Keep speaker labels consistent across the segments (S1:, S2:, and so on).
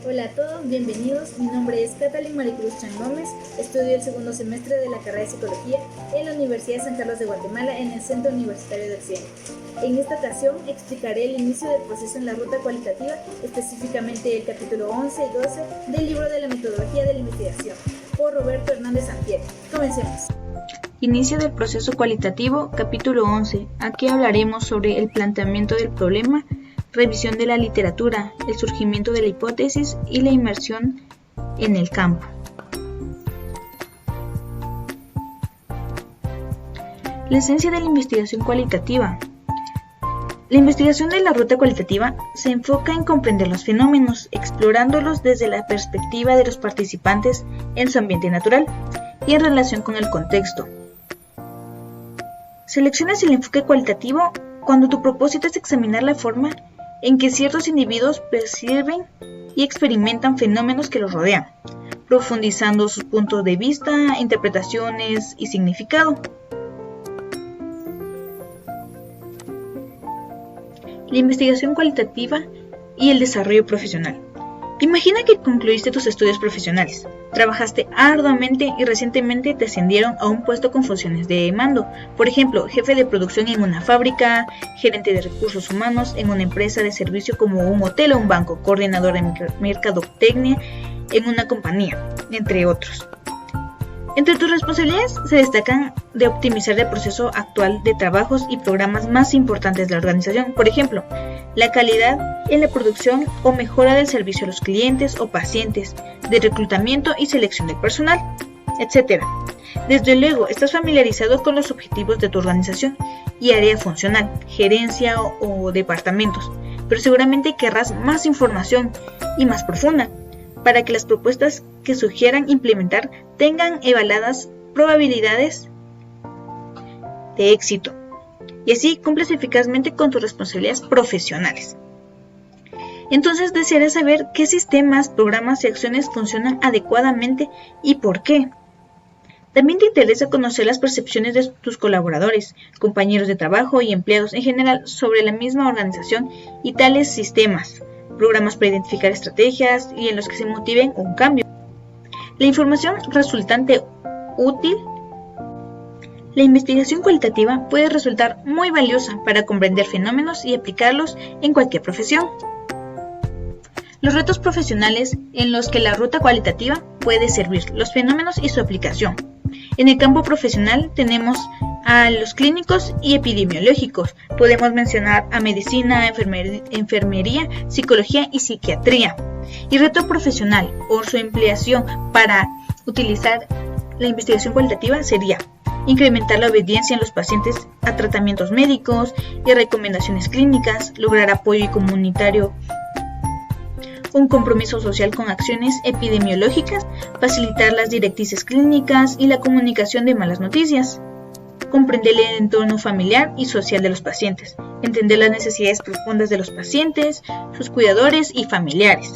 S1: Hola a todos, bienvenidos. Mi nombre es Catalin Maricruz Chan Gómez. Estudio el segundo semestre de la carrera de Psicología en la Universidad de San Carlos de Guatemala en el Centro Universitario de Occidente. En esta ocasión explicaré el inicio del proceso en la ruta cualitativa, específicamente el capítulo 11 y 12 del libro de la metodología de la investigación, por Roberto Hernández Sampieri. Comencemos.
S2: Inicio del proceso cualitativo, capítulo 11. Aquí hablaremos sobre el planteamiento del problema, revisión de la literatura, el surgimiento de la hipótesis y la inmersión en el campo. La esencia de la investigación cualitativa. La investigación de la ruta cualitativa se enfoca en comprender los fenómenos, explorándolos desde la perspectiva de los participantes en su ambiente natural y en relación con el contexto. Seleccionas el enfoque cualitativo cuando tu propósito es examinar la forma en que ciertos individuos perciben y experimentan fenómenos que los rodean, profundizando sus puntos de vista, interpretaciones y significado. La investigación cualitativa y el desarrollo profesional. Imagina que concluiste tus estudios profesionales, trabajaste arduamente y recientemente te ascendieron a un puesto con funciones de mando, por ejemplo, jefe de producción en una fábrica, gerente de recursos humanos en una empresa de servicio como un hotel o un banco, coordinador de mercadotecnia en una compañía, entre otros. Entre tus responsabilidades se destacan de optimizar el proceso actual de trabajos y programas más importantes de la organización, por ejemplo, la calidad en la producción o mejora del servicio a los clientes o pacientes, de reclutamiento y selección del personal, etc. Desde luego, estás familiarizado con los objetivos de tu organización y área funcional, gerencia o departamentos, pero seguramente querrás más información y más profunda, para que las propuestas que sugieran implementar tengan evaluadas probabilidades de éxito y así cumples eficazmente con tus responsabilidades profesionales. Entonces desearás saber qué sistemas, programas y acciones funcionan adecuadamente y por qué. También te interesa conocer las percepciones de tus colaboradores, compañeros de trabajo y empleados en general sobre la misma organización y tales sistemas, programas para identificar estrategias y en los que se motiven un cambio. La información resultante útil. La investigación cualitativa puede resultar muy valiosa para comprender fenómenos y aplicarlos en cualquier profesión. Los retos profesionales en los que la ruta cualitativa puede servir, los fenómenos y su aplicación. En el campo profesional tenemos a los clínicos y epidemiológicos. Podemos mencionar a medicina, enfermería, psicología y psiquiatría. Y reto profesional o su empleación para utilizar la investigación cualitativa sería incrementar la obediencia en los pacientes a tratamientos médicos y recomendaciones clínicas, lograr apoyo comunitario, un compromiso social con acciones epidemiológicas, facilitar las directrices clínicas y la comunicación de malas noticias, comprender el entorno familiar y social de los pacientes, entender las necesidades profundas de los pacientes, sus cuidadores y familiares.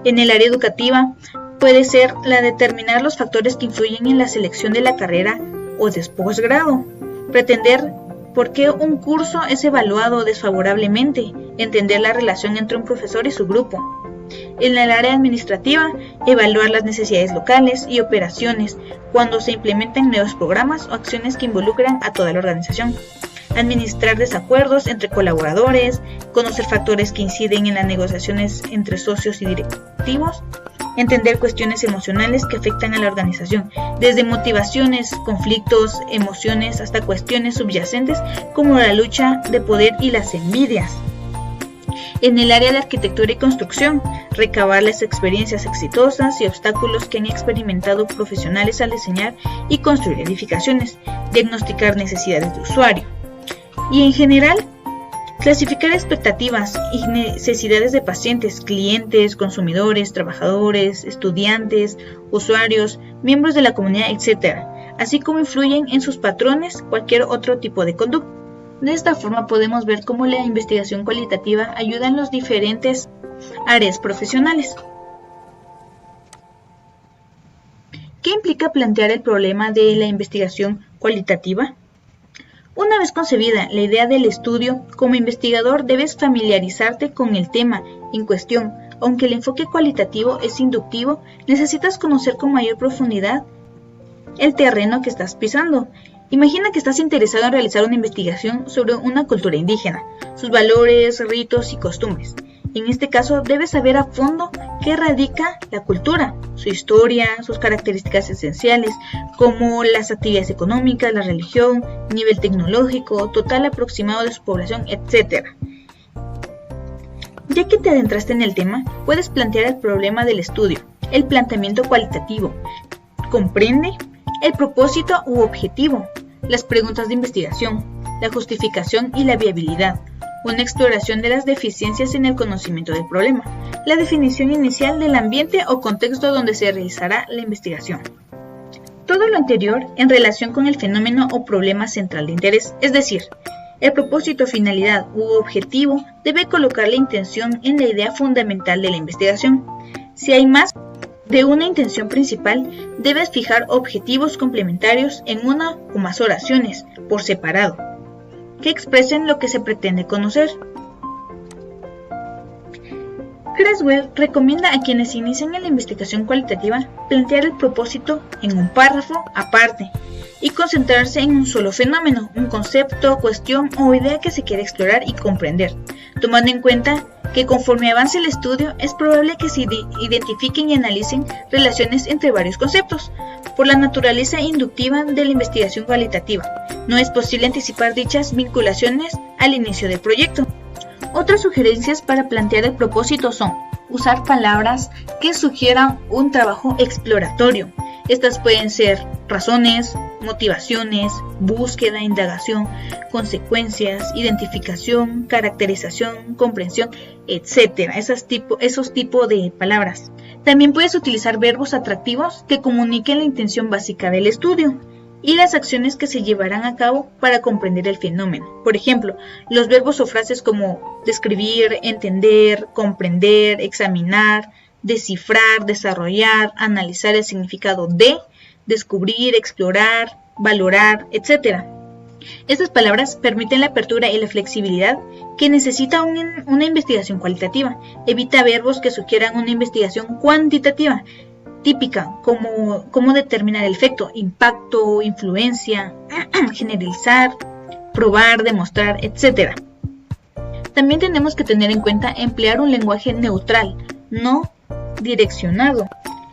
S2: En el área educativa puede ser la de determinar los factores que influyen en la selección de la carrera o de posgrado, pretender por qué un curso es evaluado desfavorablemente, entender la relación entre un profesor y su grupo. En el área administrativa, evaluar las necesidades locales y operaciones cuando se implementan nuevos programas o acciones que involucran a toda la organización. Administrar desacuerdos entre colaboradores, conocer factores que inciden en las negociaciones entre socios y directivos, entender cuestiones emocionales que afectan a la organización, desde motivaciones, conflictos, emociones hasta cuestiones subyacentes como la lucha de poder y las envidias. En el área de arquitectura y construcción, recabar las experiencias exitosas y obstáculos que han experimentado profesionales al diseñar y construir edificaciones, diagnosticar necesidades de usuario. Y en general, clasificar expectativas y necesidades de pacientes, clientes, consumidores, trabajadores, estudiantes, usuarios, miembros de la comunidad, etc., así como influyen en sus patrones cualquier otro tipo de conducta. De esta forma podemos ver cómo la investigación cualitativa ayuda en los diferentes áreas profesionales. ¿Qué implica plantear el problema de la investigación cualitativa? Una vez concebida la idea del estudio, como investigador debes familiarizarte con el tema en cuestión, Aunque el enfoque cualitativo es inductivo, necesitas conocer con mayor profundidad el terreno que estás pisando. Imagina que estás interesado en realizar una investigación sobre una cultura indígena, sus valores, ritos y costumbres. En este caso, debes saber a fondo qué radica la cultura, su historia, sus características esenciales, como las actividades económicas, la religión, nivel tecnológico, total aproximado de su población, etc. Ya que te adentraste en el tema, puedes plantear el problema del estudio, el planteamiento cualitativo. Comprende el propósito u objetivo, las preguntas de investigación, la justificación y la viabilidad, una exploración de las deficiencias en el conocimiento del problema, la definición inicial del ambiente o contexto donde se realizará la investigación. Todo lo anterior en relación con el fenómeno o problema central de interés, es decir, el propósito, finalidad u objetivo debe colocar la intención en la idea fundamental de la investigación. Si hay más de una intención principal, debes fijar objetivos complementarios en una o más oraciones, por separado, que expresen lo que se pretende conocer. Creswell recomienda a quienes inician en la investigación cualitativa plantear el propósito en un párrafo aparte y concentrarse en un solo fenómeno, un concepto, cuestión o idea que se quiere explorar y comprender, tomando en cuenta que conforme avance el estudio es probable que se identifiquen y analicen relaciones entre varios conceptos. Por la naturaleza inductiva de la investigación cualitativa, no es posible anticipar dichas vinculaciones al inicio del proyecto. Otras sugerencias para plantear el propósito son usar palabras que sugieran un trabajo exploratorio. Estas pueden ser razones, motivaciones, búsqueda, indagación, consecuencias, identificación, caracterización, comprensión, etc. Esos tipos de palabras. También puedes utilizar verbos atractivos que comuniquen la intención básica del estudio y las acciones que se llevarán a cabo para comprender el fenómeno. Por ejemplo, los verbos o frases como describir, entender, comprender, examinar, descifrar, desarrollar, analizar el significado de, descubrir, explorar, valorar, etc. Estas palabras permiten la apertura y la flexibilidad que necesita una investigación cualitativa. Evita verbos que sugieran una investigación cuantitativa, típica, como cómo determinar el efecto, impacto, influencia, generalizar, probar, demostrar, etc. También tenemos que tener en cuenta emplear un lenguaje neutral, no direccionado.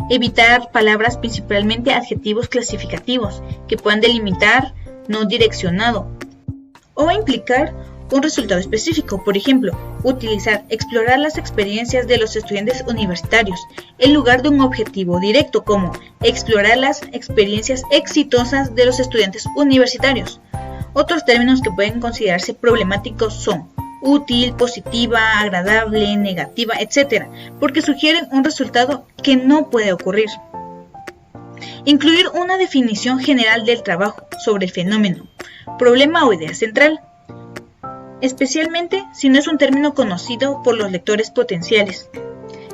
S2: Evitar palabras, principalmente adjetivos clasificativos, que puedan delimitar no direccionado o implicar un resultado específico. Por ejemplo, explorar las experiencias de los estudiantes universitarios en lugar de un objetivo directo, como explorar las experiencias exitosas de los estudiantes universitarios. Otros términos que pueden considerarse problemáticos son útil, positiva, agradable, negativa, etc., porque sugieren un resultado que no puede ocurrir. Incluir una definición general del trabajo sobre el fenómeno, problema o idea central, especialmente si no es un término conocido por los lectores potenciales.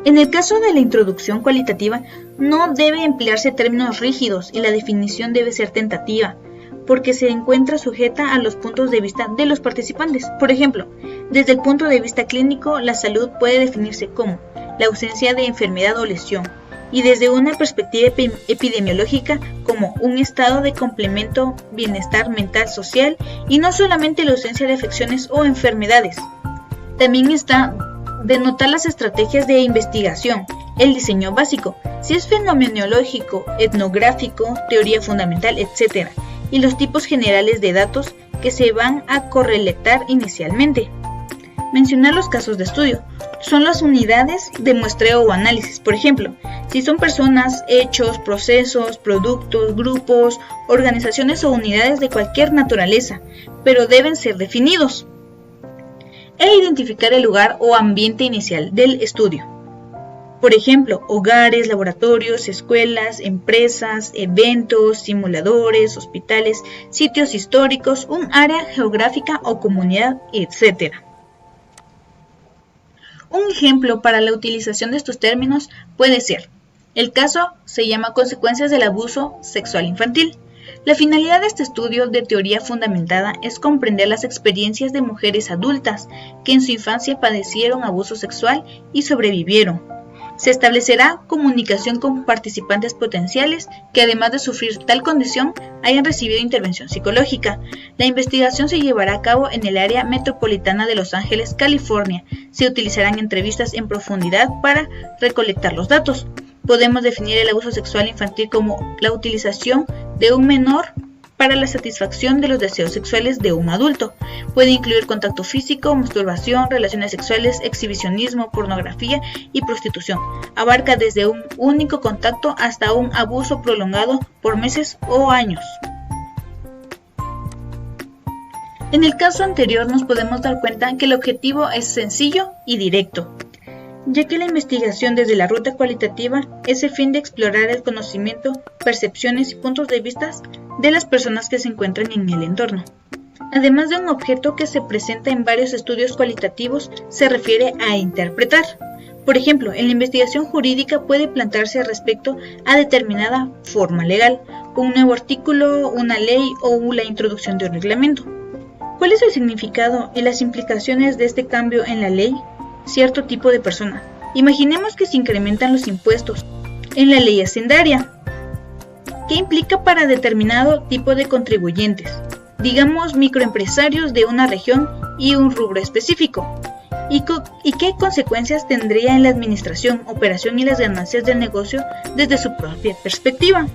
S2: En el caso de la introducción cualitativa, no debe emplearse términos rígidos y la definición debe ser tentativa, porque se encuentra sujeta a los puntos de vista de los participantes. Por ejemplo, desde el punto de vista clínico, la salud puede definirse como la ausencia de enfermedad o lesión, y desde una perspectiva epidemiológica como un estado de complemento bienestar mental social y no solamente la ausencia de afecciones o enfermedades. También está denotar las estrategias de investigación, el diseño básico, si es fenomenológico, etnográfico, teoría fundamental, etc., y los tipos generales de datos que se van a correlatar inicialmente. Mencionar los casos de estudio. Son las unidades de muestreo o análisis. Por ejemplo, si son personas, hechos, procesos, productos, grupos, organizaciones o unidades de cualquier naturaleza, pero deben ser definidos. E identificar el lugar o ambiente inicial del estudio. Por ejemplo, hogares, laboratorios, escuelas, empresas, eventos, simuladores, hospitales, sitios históricos, un área geográfica o comunidad, etc. Un ejemplo para la utilización de estos términos puede ser: el caso se llama consecuencias del abuso sexual infantil. La finalidad de este estudio de teoría fundamentada es comprender las experiencias de mujeres adultas que en su infancia padecieron abuso sexual y sobrevivieron. Se establecerá comunicación con participantes potenciales que, además de sufrir tal condición, hayan recibido intervención psicológica. La investigación se llevará a cabo en el área metropolitana de Los Ángeles, California. Se utilizarán entrevistas en profundidad para recolectar los datos. Podemos definir el abuso sexual infantil como la utilización de un menor para la satisfacción de los deseos sexuales de un adulto. Puede incluir contacto físico, masturbación, relaciones sexuales, exhibicionismo, pornografía y prostitución. Abarca desde un único contacto hasta un abuso prolongado por meses o años. En el caso anterior nos podemos dar cuenta que el objetivo es sencillo y directo, ya que la investigación desde la ruta cualitativa es el fin de explorar el conocimiento, percepciones y puntos de vista de las personas que se encuentran en el entorno. Además de un objeto que se presenta en varios estudios cualitativos, se refiere a interpretar. Por ejemplo, en la investigación jurídica puede plantearse respecto a determinada forma legal, un nuevo artículo, una ley o la introducción de un reglamento. ¿Cuál es el significado y las implicaciones de este cambio en la ley? Cierto tipo de persona. Imaginemos que se incrementan los impuestos en la ley hacendaria. ¿Qué implica para determinado tipo de contribuyentes? Digamos microempresarios de una región y un rubro específico. ¿Y qué consecuencias tendría en la administración, operación y las ganancias del negocio desde su propia perspectiva?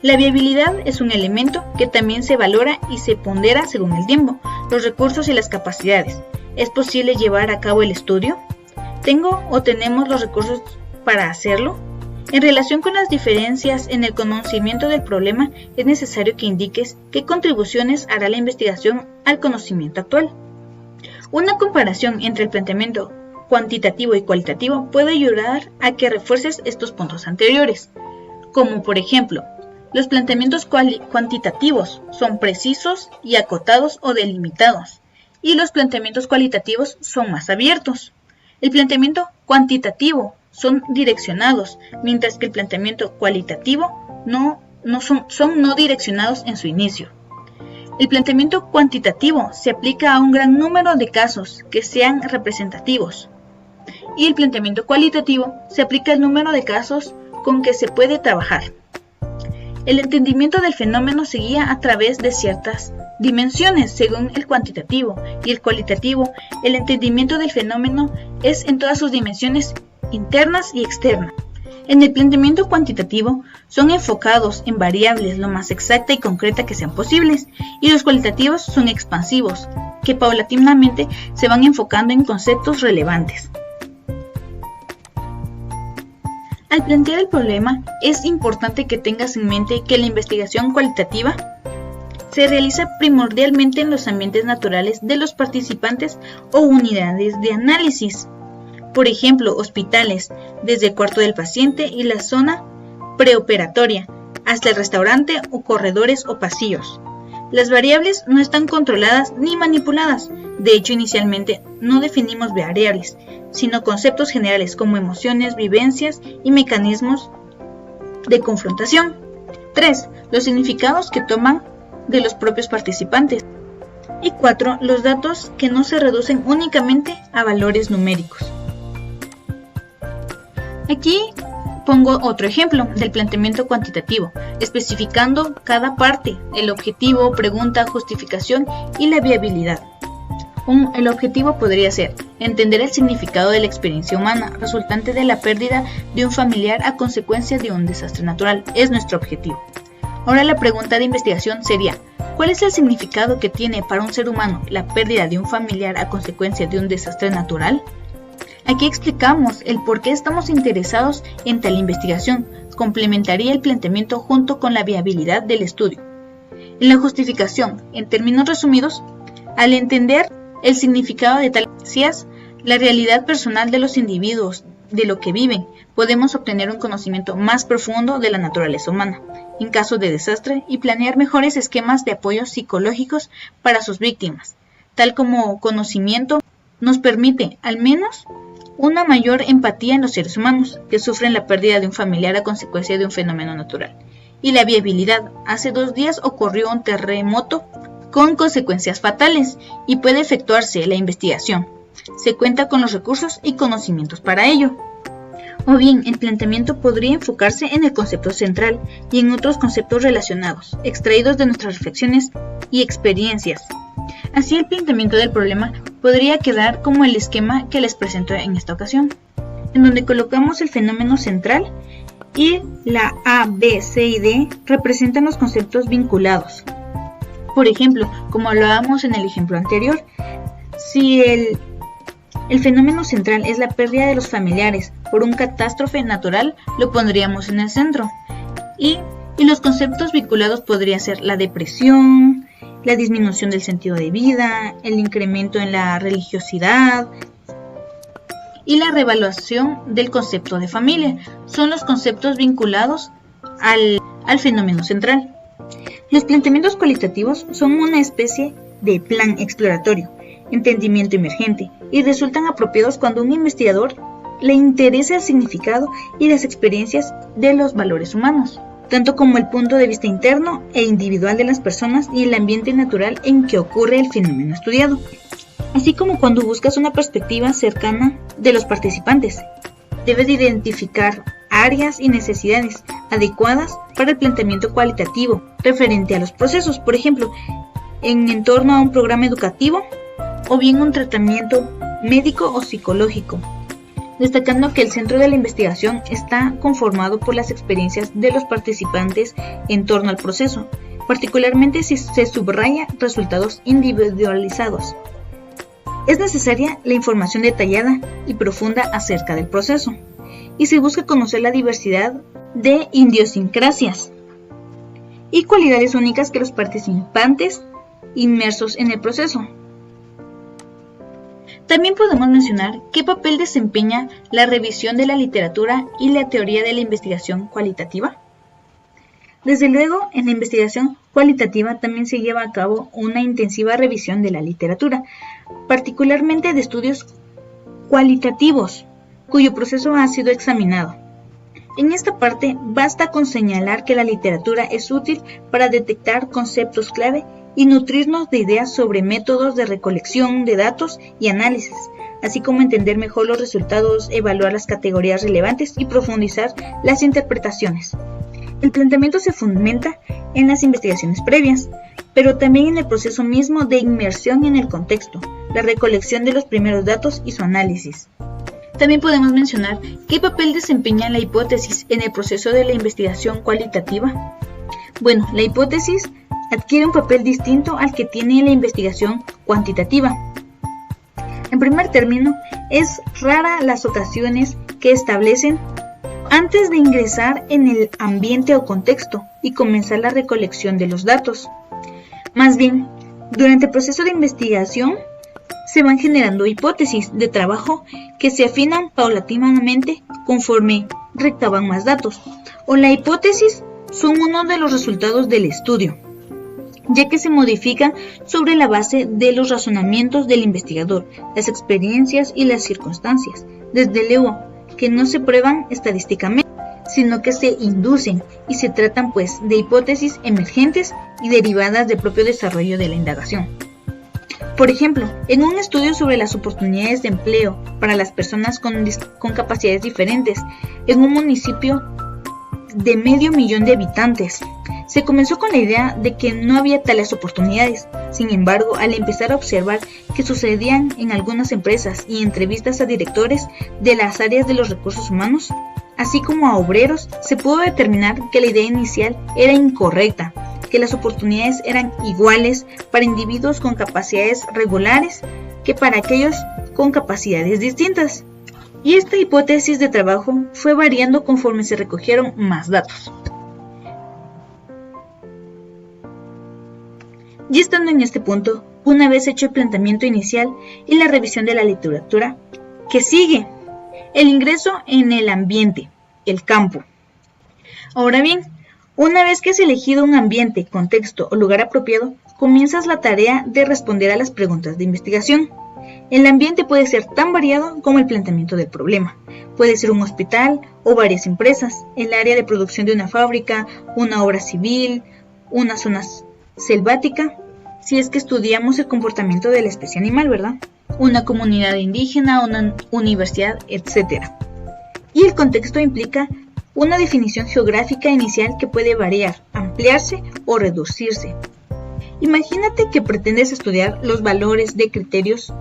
S2: La viabilidad es un elemento que también se valora y se pondera según el tiempo, los recursos y las capacidades. ¿Es posible llevar a cabo el estudio? ¿Tengo o tenemos los recursos para hacerlo? En relación con las diferencias en el conocimiento del problema, es necesario que indiques qué contribuciones hará la investigación al conocimiento actual. Una comparación entre el planteamiento cuantitativo y cualitativo puede ayudar a que refuerces estos puntos anteriores, como por ejemplo, los planteamientos cuantitativos son precisos y acotados o delimitados, y los planteamientos cualitativos son más abiertos. El planteamiento cuantitativo son direccionados, mientras que el planteamiento cualitativo son no direccionados en su inicio. El planteamiento cuantitativo se aplica a un gran número de casos que sean representativos, y el planteamiento cualitativo se aplica al número de casos con que se puede trabajar. El entendimiento del fenómeno se guía a través de ciertas dimensiones según el cuantitativo, y el cualitativo, el entendimiento del fenómeno es en todas sus dimensiones internas y externas. En el planteamiento cuantitativo son enfocados en variables lo más exacta y concreta que sean posibles, y los cualitativos son expansivos, que paulatinamente se van enfocando en conceptos relevantes. Al plantear el problema, es importante que tengas en mente que la investigación cualitativa se realiza primordialmente en los ambientes naturales de los participantes o unidades de análisis. Por ejemplo, hospitales, desde el cuarto del paciente y la zona preoperatoria, hasta el restaurante o corredores o pasillos. Las variables no están controladas ni manipuladas. De hecho, inicialmente no definimos variables, sino conceptos generales como emociones, vivencias y mecanismos de confrontación. 3. Los significados que toman de los propios participantes. Y 4. Los datos que no se reducen únicamente a valores numéricos. Aquí pongo otro ejemplo del planteamiento cuantitativo, especificando cada parte, el objetivo, pregunta, justificación y la viabilidad. El objetivo podría ser entender el significado de la experiencia humana resultante de la pérdida de un familiar a consecuencia de un desastre natural. Es nuestro objetivo. Ahora la pregunta de investigación sería, ¿cuál es el significado que tiene para un ser humano la pérdida de un familiar a consecuencia de un desastre natural? Aquí explicamos el por qué estamos interesados en tal investigación. Complementaría el planteamiento junto con la viabilidad del estudio. En la justificación, en términos resumidos, al entender el significado de tal experiencias, la realidad personal de los individuos, de lo que viven, podemos obtener un conocimiento más profundo de la naturaleza humana, en caso de desastre, y planear mejores esquemas de apoyo psicológicos para sus víctimas. Tal como conocimiento nos permite, al menos, una mayor empatía en los seres humanos que sufren la pérdida de un familiar a consecuencia de un fenómeno natural. y la viabilidad. Hace 2 días ocurrió un terremoto con consecuencias fatales y puede efectuarse la investigación. Se cuenta con los recursos y conocimientos para ello. O bien, el planteamiento podría enfocarse en el concepto central y en otros conceptos relacionados, extraídos de nuestras reflexiones y experiencias. Así, el planteamiento del problema podría quedar como el esquema que les presento en esta ocasión, en donde colocamos el fenómeno central y la A, B, C y D representan los conceptos vinculados. Por ejemplo, como hablábamos en el ejemplo anterior, si el fenómeno central es la pérdida de los familiares por una catástrofe natural, lo pondríamos en el centro. Y los conceptos vinculados podrían ser la depresión, la disminución del sentido de vida, el incremento en la religiosidad y la reevaluación del concepto de familia. Son los conceptos vinculados al fenómeno central. Los planteamientos cualitativos son una especie de plan exploratorio, entendimiento emergente, y resultan apropiados cuando a un investigador le interesa el significado y las experiencias de los valores humanos, tanto como el punto de vista interno e individual de las personas y el ambiente natural en que ocurre el fenómeno estudiado, así como cuando buscas una perspectiva cercana de los participantes. Debes identificar áreas y necesidades adecuadas para el planteamiento cualitativo referente a los procesos, por ejemplo, en torno a un programa educativo o bien un tratamiento médico o psicológico, destacando que el centro de la investigación está conformado por las experiencias de los participantes en torno al proceso, particularmente si se subraya resultados individualizados. Es necesaria la información detallada y profunda acerca del proceso, y se busca conocer la diversidad de idiosincrasias y cualidades únicas que los participantes inmersos en el proceso. También podemos mencionar qué papel desempeña la revisión de la literatura y la teoría de la investigación cualitativa. Desde luego, en la investigación cualitativa también se lleva a cabo una intensiva revisión de la literatura, particularmente de estudios cualitativos, cuyo proceso ha sido examinado. En esta parte, basta con señalar que la literatura es útil para detectar conceptos clave y nutrirnos de ideas sobre métodos de recolección de datos y análisis, así como entender mejor los resultados, evaluar las categorías relevantes y profundizar las interpretaciones. El planteamiento se fundamenta en las investigaciones previas, pero también en el proceso mismo de inmersión en el contexto, la recolección de los primeros datos y su análisis. También podemos mencionar qué papel desempeña la hipótesis en el proceso de la investigación cualitativa. Bueno, la hipótesis adquiere un papel distinto al que tiene la investigación cuantitativa. En primer término, es rara las ocasiones que establecen antes de ingresar en el ambiente o contexto y comenzar la recolección de los datos. Más bien, durante el proceso de investigación se van generando hipótesis de trabajo que se afinan paulatinamente conforme recaban más datos, o la hipótesis son uno de los resultados del estudio, ya que se modifican sobre la base de los razonamientos del investigador, las experiencias y las circunstancias, desde luego que no se prueban estadísticamente, sino que se inducen y se tratan pues de hipótesis emergentes y derivadas del propio desarrollo de la indagación. Por ejemplo, en un estudio sobre las oportunidades de empleo para las personas con capacidades diferentes en un municipio de 500,000 de habitantes, se comenzó con la idea de que no había tales oportunidades. Sin embargo, al empezar a observar que sucedían en algunas empresas y entrevistas a directores de las áreas de los recursos humanos, así como a obreros, se pudo determinar que la idea inicial era incorrecta, que las oportunidades eran iguales para individuos con capacidades regulares que para aquellos con capacidades distintas. Y esta hipótesis de trabajo fue variando conforme se recogieron más datos. Y estando en este punto, una vez hecho el planteamiento inicial y la revisión de la literatura, ¿qué sigue? El ingreso en el ambiente, el campo. Ahora bien, una vez que has elegido un ambiente, contexto o lugar apropiado, comienzas la tarea de responder a las preguntas de investigación. El ambiente puede ser tan variado como el planteamiento del problema. Puede ser un hospital o varias empresas, el área de producción de una fábrica, una obra civil, una zona selvática, si es que estudiamos el comportamiento de la especie animal, ¿verdad? Una comunidad indígena, una universidad, etc. Y el contexto implica una definición geográfica inicial que puede variar, ampliarse o reducirse. Imagínate que pretendes estudiar los valores de criterios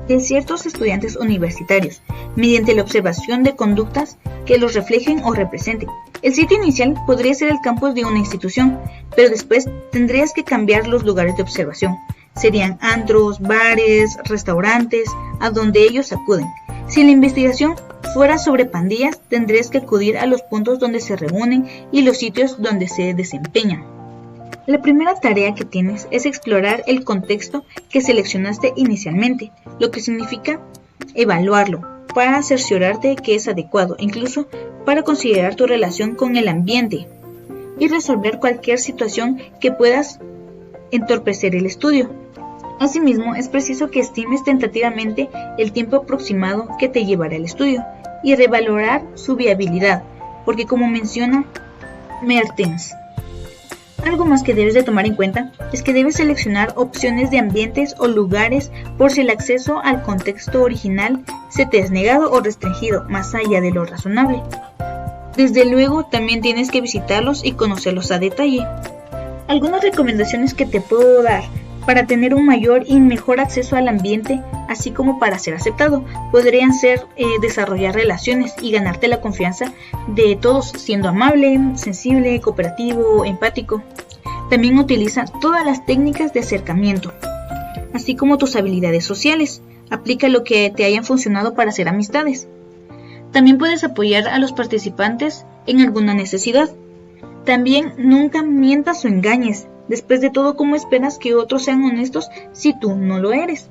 S2: de ciertos estudiantes universitarios mediante la observación de conductas que los reflejen o representen. El sitio inicial podría ser el campus de una institución, pero después tendrías que cambiar los lugares de observación. Serían antros, bares, restaurantes, a donde ellos acuden. Si la investigación fuera sobre pandillas, tendrías que acudir a los puntos donde se reúnen y los sitios donde se desempeñan. La primera tarea que tienes es explorar el contexto que seleccionaste inicialmente, lo que significa evaluarlo para cerciorarte que es adecuado, incluso para considerar tu relación con el ambiente y resolver cualquier situación que puedas entorpecer el estudio. Asimismo, es preciso que estimes tentativamente el tiempo aproximado que te llevará el estudio y revalorar su viabilidad, porque como menciona Mertens, algo más que debes de tomar en cuenta es que debes seleccionar opciones de ambientes o lugares por si el acceso al contexto original se te es negado o restringido más allá de lo razonable. Desde luego, también tienes que visitarlos y conocerlos a detalle. Algunas recomendaciones que te puedo dar para tener un mayor y mejor acceso al ambiente, así como para ser aceptado, podrían ser desarrollar relaciones y ganarte la confianza de todos siendo amable, sensible, cooperativo, empático. También utiliza todas las técnicas de acercamiento, así como tus habilidades sociales. Aplica lo que te hayan funcionado para hacer amistades. También puedes apoyar a los participantes en alguna necesidad. También nunca mientas o engañes. Después de todo, ¿cómo esperas que otros sean honestos si tú no lo eres?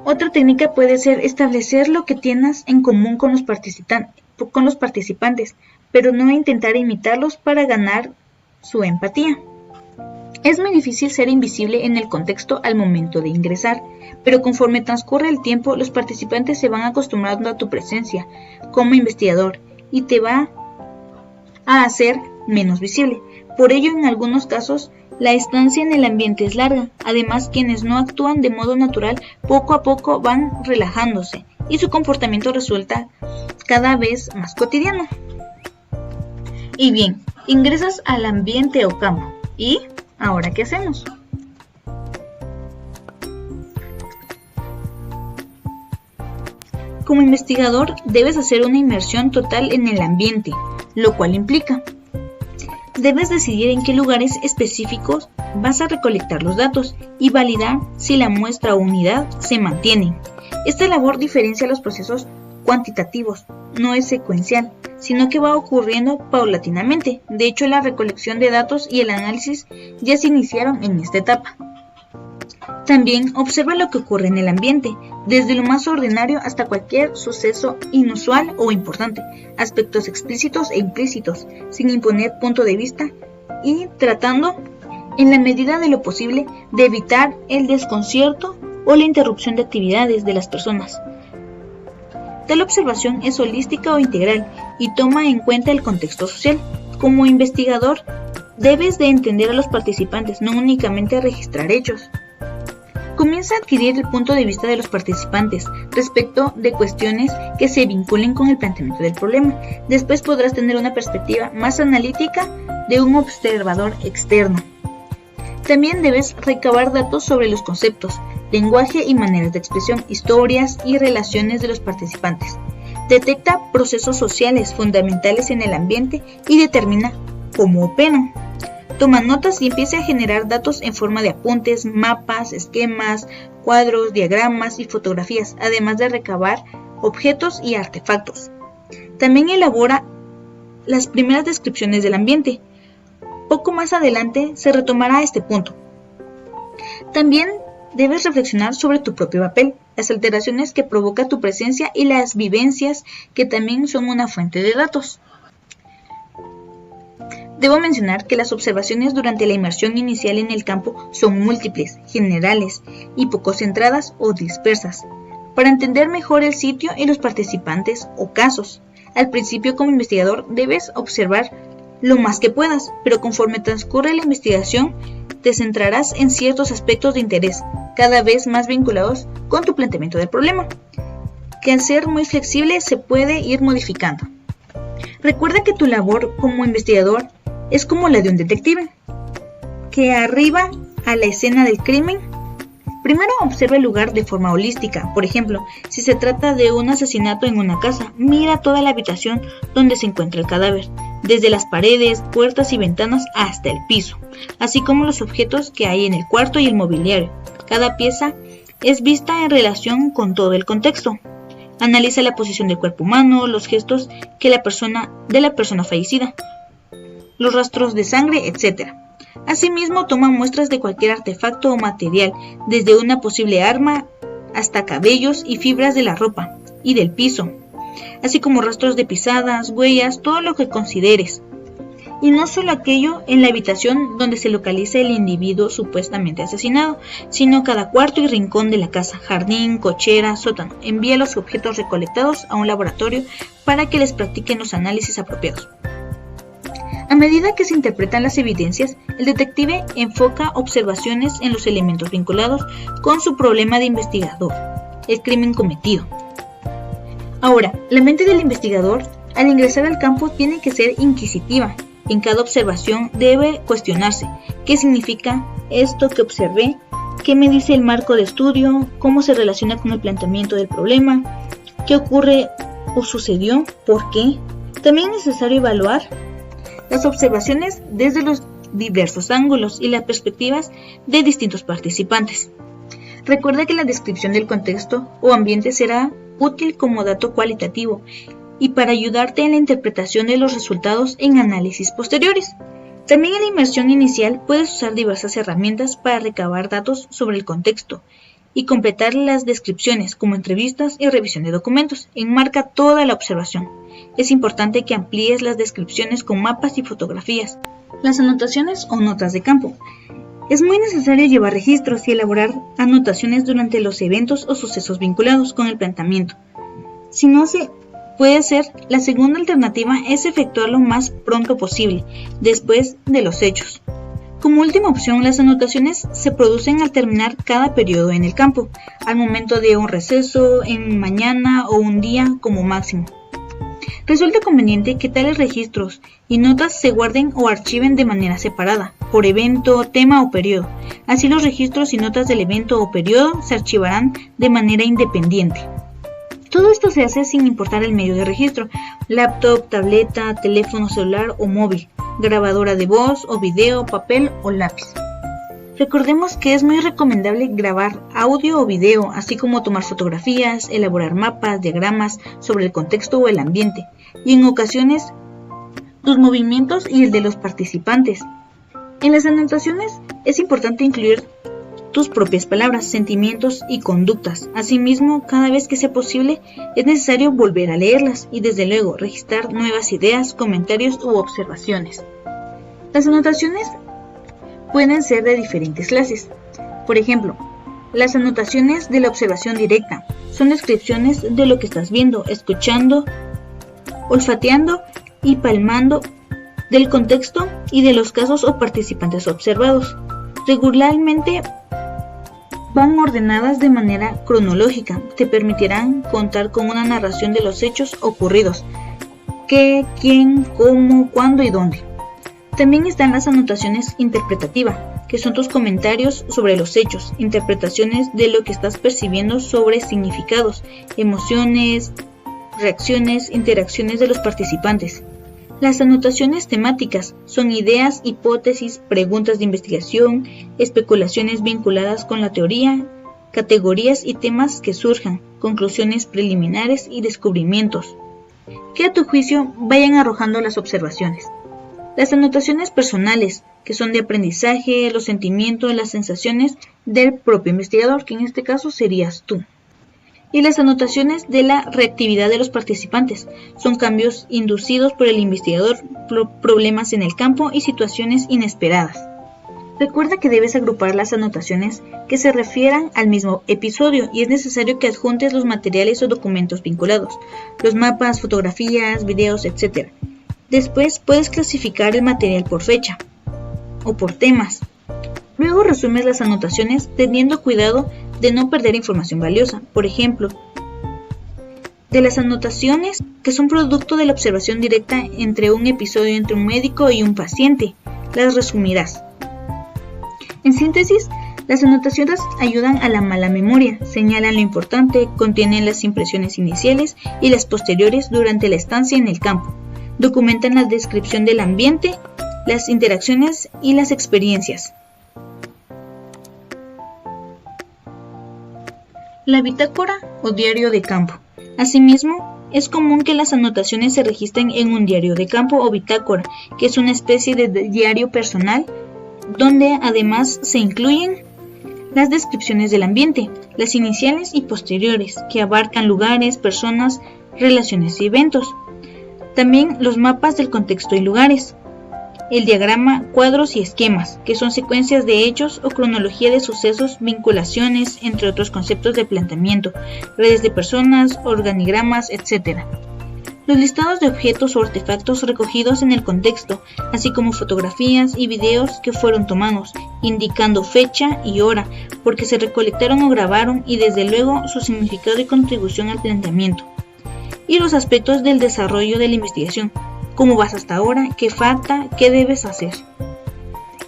S2: Otra técnica puede ser establecer lo que tienes en común con los participantes, pero no intentar imitarlos para ganar su empatía. Es muy difícil ser invisible en el contexto al momento de ingresar, pero conforme transcurre el tiempo, los participantes se van acostumbrando a tu presencia como investigador y te va a hacer menos visible. Por ello, en algunos casos, la estancia en el ambiente es larga. Además, quienes no actúan de modo natural poco a poco van relajándose y su comportamiento resulta cada vez más cotidiano. Y bien, ingresas al ambiente o campo. ¿Y ahora qué hacemos? Como investigador, debes hacer una inmersión total en el ambiente, lo cual implica debes decidir en qué lugares específicos vas a recolectar los datos y validar si la muestra o unidad se mantiene. Esta labor diferencia los procesos cuantitativos, no es secuencial, sino que va ocurriendo paulatinamente. De hecho, la recolección de datos y el análisis ya se iniciaron en esta etapa. También observa lo que ocurre en el ambiente, desde lo más ordinario hasta cualquier suceso inusual o importante, aspectos explícitos e implícitos, sin imponer punto de vista y tratando, en la medida de lo posible, de evitar el desconcierto o la interrupción de actividades de las personas. Tal observación es holística o integral y toma en cuenta el contexto social. Como investigador, debes de entender a los participantes, no únicamente registrar hechos. Comienza a adquirir el punto de vista de los participantes respecto de cuestiones que se vinculen con el planteamiento del problema. Después podrás tener una perspectiva más analítica de un observador externo. También debes recabar datos sobre los conceptos, lenguaje y maneras de expresión, historias y relaciones de los participantes. Detecta procesos sociales fundamentales en el ambiente y determina cómo operan. Toma notas y empieza a generar datos en forma de apuntes, mapas, esquemas, cuadros, diagramas y fotografías, además de recabar objetos y artefactos. También elabora las primeras descripciones del ambiente. Poco más adelante se retomará este punto. También debes reflexionar sobre tu propio papel, las alteraciones que provoca tu presencia y las vivencias que también son una fuente de datos. Debo mencionar que las observaciones durante la inmersión inicial en el campo son múltiples, generales y poco centradas o dispersas, para entender mejor el sitio y los participantes o casos. Al principio, como investigador, debes observar lo más que puedas, pero conforme transcurre la investigación, te centrarás en ciertos aspectos de interés, cada vez más vinculados con tu planteamiento del problema, que al ser muy flexible se puede ir modificando. Recuerda que tu labor como investigador es como la de un detective, que arriba a la escena del crimen, primero observa el lugar de forma holística. Por ejemplo, si se trata de un asesinato en una casa, mira toda la habitación donde se encuentra el cadáver, desde las paredes, puertas y ventanas hasta el piso, así como los objetos que hay en el cuarto y el mobiliario. Cada pieza es vista en relación con todo el contexto. Analiza la posición del cuerpo humano, los gestos de la persona fallecida, los rastros de sangre, etc. Asimismo, toma muestras de cualquier artefacto o material, desde una posible arma hasta cabellos y fibras de la ropa y del piso, así como rastros de pisadas, huellas, todo lo que consideres. Y no solo aquello en la habitación donde se localiza el individuo supuestamente asesinado, sino cada cuarto y rincón de la casa, jardín, cochera, sótano. Envía los objetos recolectados a un laboratorio para que les practiquen los análisis apropiados. A medida que se interpretan las evidencias, el detective enfoca observaciones en los elementos vinculados con su problema de investigador, el crimen cometido. Ahora, la mente del investigador, al ingresar al campo, tiene que ser inquisitiva. En cada observación debe cuestionarse: ¿qué significa esto que observé? ¿Qué me dice el marco de estudio? ¿Cómo se relaciona con el planteamiento del problema? ¿Qué ocurre o sucedió? ¿Por qué? También es necesario evaluar las observaciones desde los diversos ángulos y las perspectivas de distintos participantes. Recuerda que la descripción del contexto o ambiente será útil como dato cualitativo y para ayudarte en la interpretación de los resultados en análisis posteriores. También en la inmersión inicial puedes usar diversas herramientas para recabar datos sobre el contexto y completar las descripciones, como entrevistas y revisión de documentos. Enmarca toda la observación. Es importante que amplíes las descripciones con mapas y fotografías, las anotaciones o notas de campo. Es muy necesario llevar registros y elaborar anotaciones durante los eventos o sucesos vinculados con el planteamiento. Si no se puede hacer, la segunda alternativa es efectuarlo lo más pronto posible, después de los hechos. Como última opción, las anotaciones se producen al terminar cada periodo en el campo, al momento de un receso, en mañana o un día como máximo. Resulta conveniente que tales registros y notas se guarden o archiven de manera separada, por evento, tema o periodo. Así los registros y notas del evento o periodo se archivarán de manera independiente. Todo esto se hace sin importar el medio de registro: laptop, tableta, teléfono celular o móvil, grabadora de voz o video, papel o lápiz. Recordemos que es muy recomendable grabar audio o video, así como tomar fotografías, elaborar mapas, diagramas sobre el contexto o el ambiente, y en ocasiones tus movimientos y el de los participantes. En las anotaciones es importante incluir tus propias palabras, sentimientos y conductas. Asimismo, cada vez que sea posible, es necesario volver a leerlas y desde luego registrar nuevas ideas, comentarios u observaciones. Las anotaciones pueden ser de diferentes clases. Por ejemplo, las anotaciones de la observación directa son descripciones de lo que estás viendo, escuchando, olfateando y palpando, del contexto y de los casos o participantes observados. Regularmente van ordenadas de manera cronológica, te permitirán contar con una narración de los hechos ocurridos: qué, quién, cómo, cuándo y dónde. También están las anotaciones interpretativas, que son tus comentarios sobre los hechos, interpretaciones de lo que estás percibiendo sobre significados, emociones, reacciones, interacciones de los participantes. Las anotaciones temáticas son ideas, hipótesis, preguntas de investigación, especulaciones vinculadas con la teoría, categorías y temas que surjan, conclusiones preliminares y descubrimientos que a tu juicio vayan arrojando las observaciones. Las anotaciones personales, que son de aprendizaje, los sentimientos, las sensaciones del propio investigador, que en este caso serías tú. Y las anotaciones de la reactividad de los participantes son cambios inducidos por el investigador, problemas en el campo y situaciones inesperadas. Recuerda que debes agrupar las anotaciones que se refieran al mismo episodio y es necesario que adjuntes los materiales o documentos vinculados, los mapas, fotografías, videos, etc. Después puedes clasificar el material por fecha o por temas. Luego resumes las anotaciones teniendo cuidado de no perder información valiosa. Por ejemplo, de las anotaciones que son producto de la observación directa entre un episodio entre un médico y un paciente, las resumirás. En síntesis, las anotaciones ayudan a la mala memoria, señalan lo importante, contienen las impresiones iniciales y las posteriores durante la estancia en el campo, documentan la descripción del ambiente, las interacciones y las experiencias. La bitácora o diario de campo. Asimismo, es común que las anotaciones se registren en un diario de campo o bitácora, que es una especie de diario personal, donde además se incluyen las descripciones del ambiente, las iniciales y posteriores, que abarcan lugares, personas, relaciones y eventos. También los mapas del contexto y lugares. El diagrama, cuadros y esquemas, que son secuencias de hechos o cronología de sucesos, vinculaciones, entre otros conceptos de planteamiento, redes de personas, organigramas, etc. Los listados de objetos o artefactos recogidos en el contexto, así como fotografías y videos que fueron tomados, indicando fecha y hora, porque se recolectaron o grabaron y desde luego su significado y contribución al planteamiento. Y los aspectos del desarrollo de la investigación. ¿Cómo vas hasta ahora? ¿Qué falta? ¿Qué debes hacer?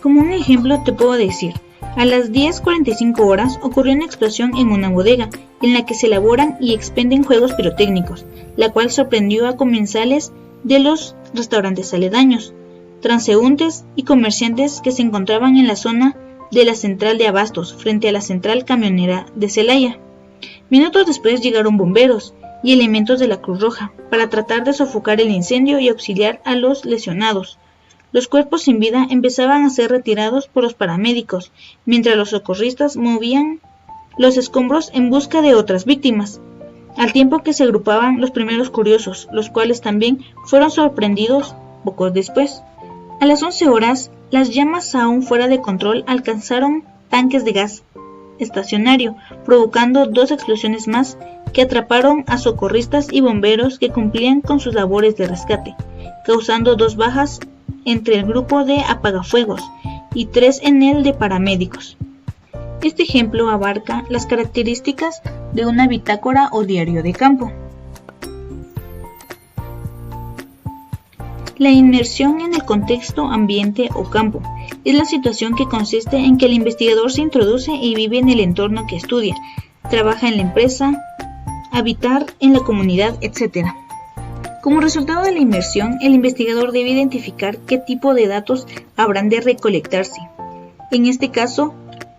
S2: Como un ejemplo te puedo decir, a las 10:45 horas ocurrió una explosión en una bodega en la que se elaboran y expenden juegos pirotécnicos, la cual sorprendió a comensales de los restaurantes aledaños, transeúntes y comerciantes que se encontraban en la zona de la central de abastos frente a la central camionera de Celaya. Minutos después llegaron bomberos y elementos de la Cruz Roja para tratar de sofocar el incendio y auxiliar a los lesionados. Los cuerpos sin vida empezaban a ser retirados por los paramédicos, mientras los socorristas movían los escombros en busca de otras víctimas, al tiempo que se agrupaban los primeros curiosos, los cuales también fueron sorprendidos poco después. A las 11 horas, las llamas aún fuera de control alcanzaron tanques de gas estacionario, provocando 2 explosiones más que atraparon a socorristas y bomberos que cumplían con sus labores de rescate, causando 2 bajas entre el grupo de apagafuegos y 3 en el de paramédicos. Este ejemplo abarca las características de una bitácora o diario de campo. La inmersión en el contexto, ambiente o campo es la situación que consiste en que el investigador se introduce y vive en el entorno que estudia, trabaja en la empresa, habitar en la comunidad, etc. Como resultado de la inmersión, el investigador debe identificar qué tipo de datos habrán de recolectarse. En este caso,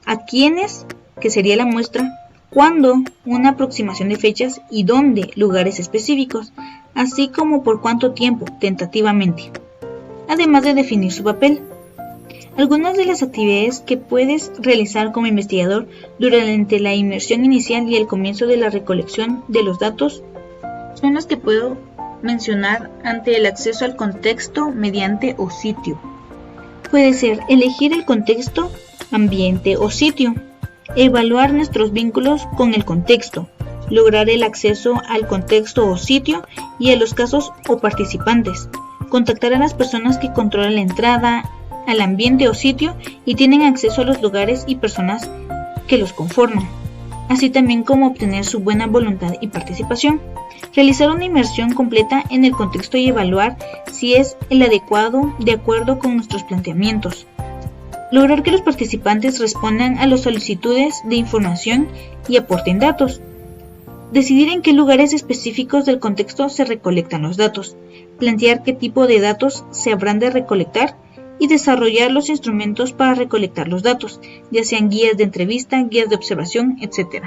S2: a quiénes, que sería la muestra, cuándo, una aproximación de fechas y dónde, lugares específicos, así como por cuánto tiempo, tentativamente, además de definir su papel. Algunas de las actividades que puedes realizar como investigador durante la inmersión inicial y el comienzo de la recolección de los datos son las que puedo mencionar ante el acceso al contexto, mediante o sitio. Puede ser elegir el contexto, ambiente o sitio, evaluar nuestros vínculos con el contexto, lograr el acceso al contexto o sitio y a los casos o participantes, contactar a las personas que controlan la entrada al ambiente o sitio y tienen acceso a los lugares y personas que los conforman, así también como obtener su buena voluntad y participación, realizar una inmersión completa en el contexto y evaluar si es el adecuado de acuerdo con nuestros planteamientos, lograr que los participantes respondan a las solicitudes de información y aporten datos, decidir en qué lugares específicos del contexto se recolectan los datos, plantear qué tipo de datos se habrán de recolectar y desarrollar los instrumentos para recolectar los datos, ya sean guías de entrevista, guías de observación, etc.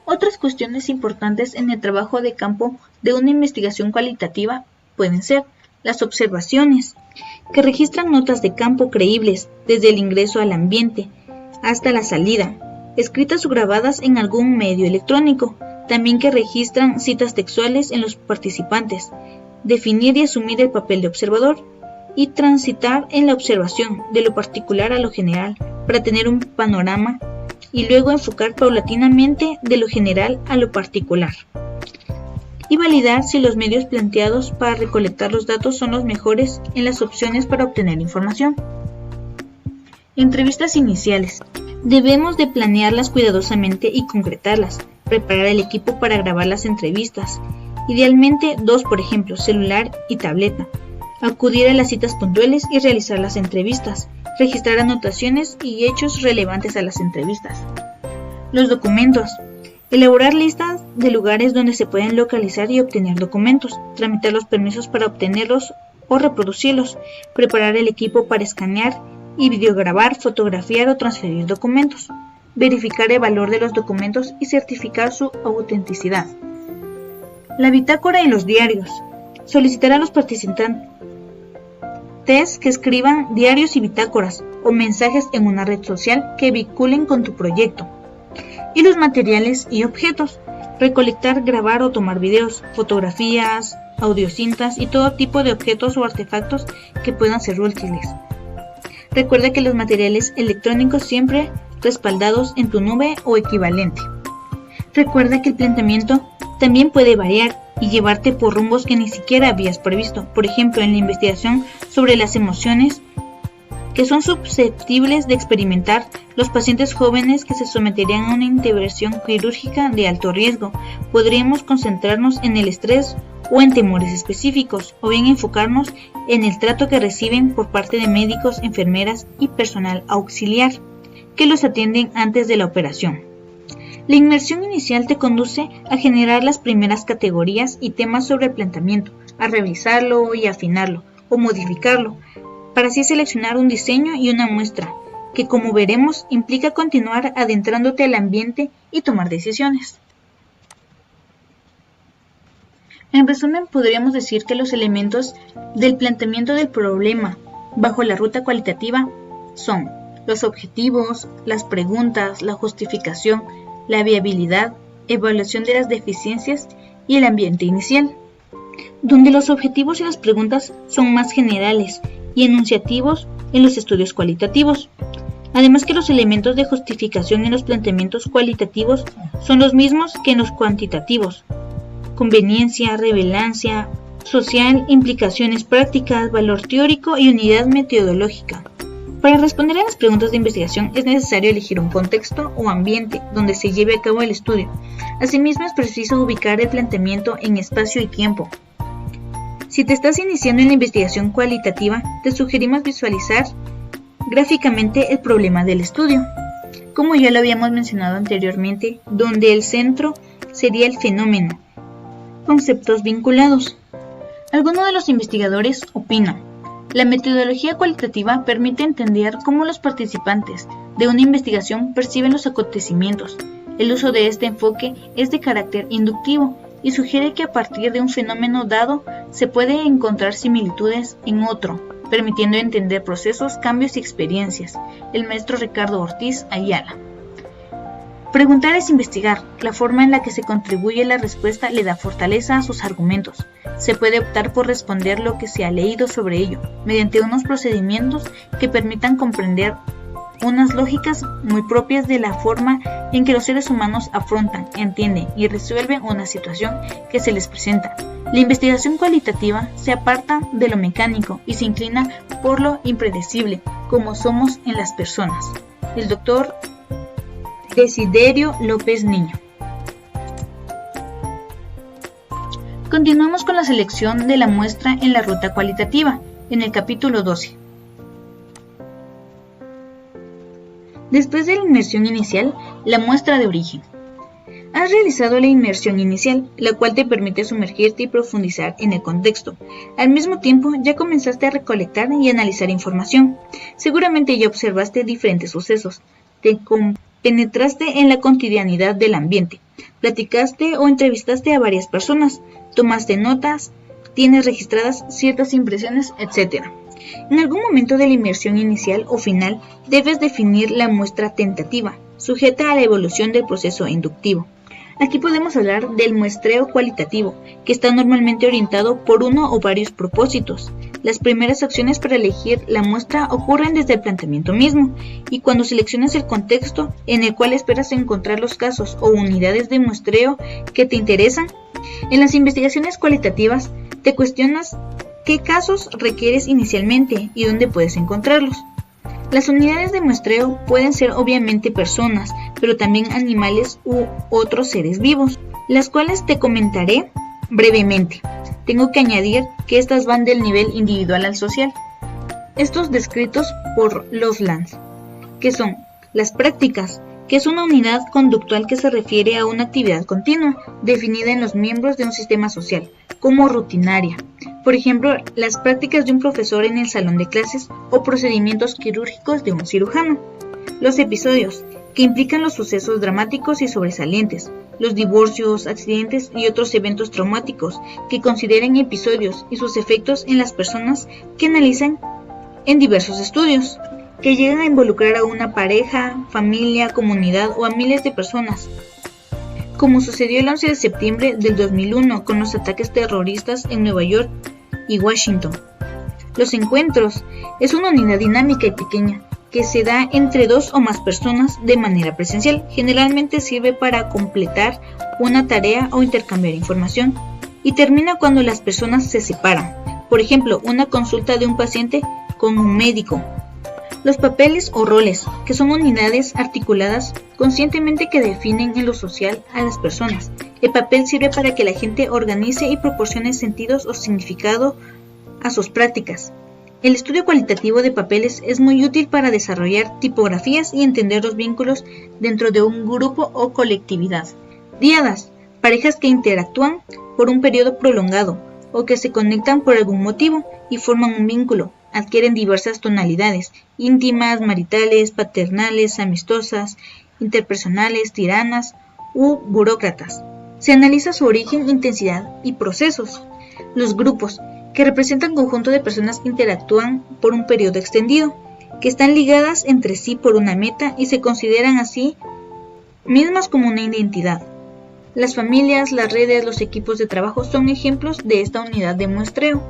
S2: Otras cuestiones importantes en el trabajo de campo de una investigación cualitativa pueden ser las observaciones, que registran notas de campo creíbles desde el ingreso al ambiente, hasta la salida, escritas o grabadas en algún medio electrónico, también que registran citas textuales en los participantes, definir y asumir el papel de observador y transitar en la observación de lo particular a lo general para tener un panorama y luego enfocar paulatinamente de lo general a lo particular y validar si los medios planteados para recolectar los datos son los mejores en las opciones para obtener información. Entrevistas iniciales. Debemos de planearlas cuidadosamente y concretarlas, preparar el equipo para grabar las entrevistas, idealmente 2, por ejemplo, celular y tableta, acudir a las citas puntuales y realizar las entrevistas, registrar anotaciones y hechos relevantes a las entrevistas. Los documentos. Elaborar listas de lugares donde se pueden localizar y obtener documentos, tramitar los permisos para obtenerlos o reproducirlos, preparar el equipo para escanear y videograbar, fotografiar o transferir documentos, verificar el valor de los documentos y certificar su autenticidad. La bitácora y los diarios. Solicitar a los participantes que escriban diarios y bitácoras o mensajes en una red social que vinculen con tu proyecto. Y los materiales y objetos. Recolectar, grabar o tomar videos, fotografías, audiocintas y todo tipo de objetos o artefactos que puedan ser útiles. Recuerda que los materiales electrónicos siempre respaldados en tu nube o equivalente. Recuerda que el planteamiento también puede variar y llevarte por rumbos que ni siquiera habías previsto. Por ejemplo, en la investigación sobre las emociones que son susceptibles de experimentar los pacientes jóvenes que se someterían a una intervención quirúrgica de alto riesgo, podríamos concentrarnos en el estrés o en temores específicos, o bien enfocarnos en el trato que reciben por parte de médicos, enfermeras y personal auxiliar que los atienden antes de la operación. La inmersión inicial te conduce a generar las primeras categorías y temas sobre el planteamiento, a revisarlo y afinarlo o modificarlo, para así seleccionar un diseño y una muestra, que como veremos implica continuar adentrándote al ambiente y tomar decisiones. En resumen, podríamos decir que los elementos del planteamiento del problema bajo la ruta cualitativa son los objetivos, las preguntas, la justificación, la viabilidad, evaluación de las deficiencias y el ambiente inicial, donde los objetivos y las preguntas son más generales y enunciativos en los estudios cualitativos. Además que los elementos de justificación en los planteamientos cualitativos son los mismos que en los cuantitativos: conveniencia, relevancia social, implicaciones prácticas, valor teórico y unidad metodológica. Para responder a las preguntas de investigación es necesario elegir un contexto o ambiente donde se lleve a cabo el estudio. Asimismo, es preciso ubicar el planteamiento en espacio y tiempo. Si te estás iniciando en la investigación cualitativa, te sugerimos visualizar gráficamente el problema del estudio, como ya lo habíamos mencionado anteriormente, donde el centro sería el fenómeno. Conceptos vinculados. Algunos de los investigadores opinan: la metodología cualitativa permite entender cómo los participantes de una investigación perciben los acontecimientos. El uso de este enfoque es de carácter inductivo y sugiere que a partir de un fenómeno dado se puede encontrar similitudes en otro, permitiendo entender procesos, cambios y experiencias. El maestro Ricardo Ortiz Ayala. Preguntar es investigar. La forma en la que se contribuye la respuesta le da fortaleza a sus argumentos. Se puede optar por responder lo que se ha leído sobre ello, mediante unos procedimientos que permitan comprender unas lógicas muy propias de la forma en que los seres humanos afrontan, entienden y resuelven una situación que se les presenta. La investigación cualitativa se aparta de lo mecánico y se inclina por lo impredecible, como somos en las personas. El doctor Desiderio López Niño. Continuamos con la selección de la muestra en la ruta cualitativa, en el capítulo 12. Después de la inmersión inicial, la muestra de origen. Has realizado la inmersión inicial, la cual te permite sumergirte y profundizar en el contexto. Al mismo tiempo, ya comenzaste a recolectar y analizar información. Seguramente ya observaste diferentes sucesos. Te penetraste en la cotidianidad del ambiente. Platicaste o entrevistaste a varias personas. Tomaste notas, tienes registradas ciertas impresiones, etc. En algún momento de la inmersión inicial o final debes definir la muestra tentativa, sujeta a la evolución del proceso inductivo. Aquí podemos hablar del muestreo cualitativo, que está normalmente orientado por uno o varios propósitos. Las primeras acciones para elegir la muestra ocurren desde el planteamiento mismo, y cuando seleccionas el contexto en el cual esperas encontrar los casos o unidades de muestreo que te interesan, en las investigaciones cualitativas te cuestionas qué casos requieres inicialmente y dónde puedes encontrarlos. Las unidades de muestreo pueden ser obviamente personas, pero también animales u otros seres vivos, las cuales te comentaré brevemente. Tengo que añadir que estas van del nivel individual al social. Estos descritos por Lovelace, que son las prácticas, que es una unidad conductual que se refiere a una actividad continua, definida en los miembros de un sistema social, como rutinaria. Por ejemplo, las prácticas de un profesor en el salón de clases o procedimientos quirúrgicos de un cirujano. Los episodios, que implican los sucesos dramáticos y sobresalientes, los divorcios, accidentes y otros eventos traumáticos que consideren episodios y sus efectos en las personas que analizan en diversos estudios, que llegan a involucrar a una pareja, familia, comunidad o a miles de personas, como sucedió el 11 de septiembre del 2001 con los ataques terroristas en Nueva York y Washington. Los encuentros es una unidad dinámica y pequeña que se da entre dos o más personas de manera presencial. Generalmente sirve para completar una tarea o intercambiar información y termina cuando las personas se separan. Por ejemplo, una consulta de un paciente con un médico. Los papeles o roles, que son unidades articuladas conscientemente que definen en lo social a las personas. El papel sirve para que la gente organice y proporcione sentidos o significado a sus prácticas. El estudio cualitativo de papeles es muy útil para desarrollar tipografías y entender los vínculos dentro de un grupo o colectividad. Diadas, parejas que interactúan por un periodo prolongado o que se conectan por algún motivo y forman un vínculo. Adquieren diversas tonalidades, íntimas, maritales, paternales, amistosas, interpersonales, tiranas u burócratas. Se analiza su origen, intensidad y procesos. Los grupos, que representan conjunto de personas que interactúan por un periodo extendido, que están ligadas entre sí por una meta y se consideran así mismas como una identidad. Las familias, las redes, los equipos de trabajo son ejemplos de esta unidad de muestreo.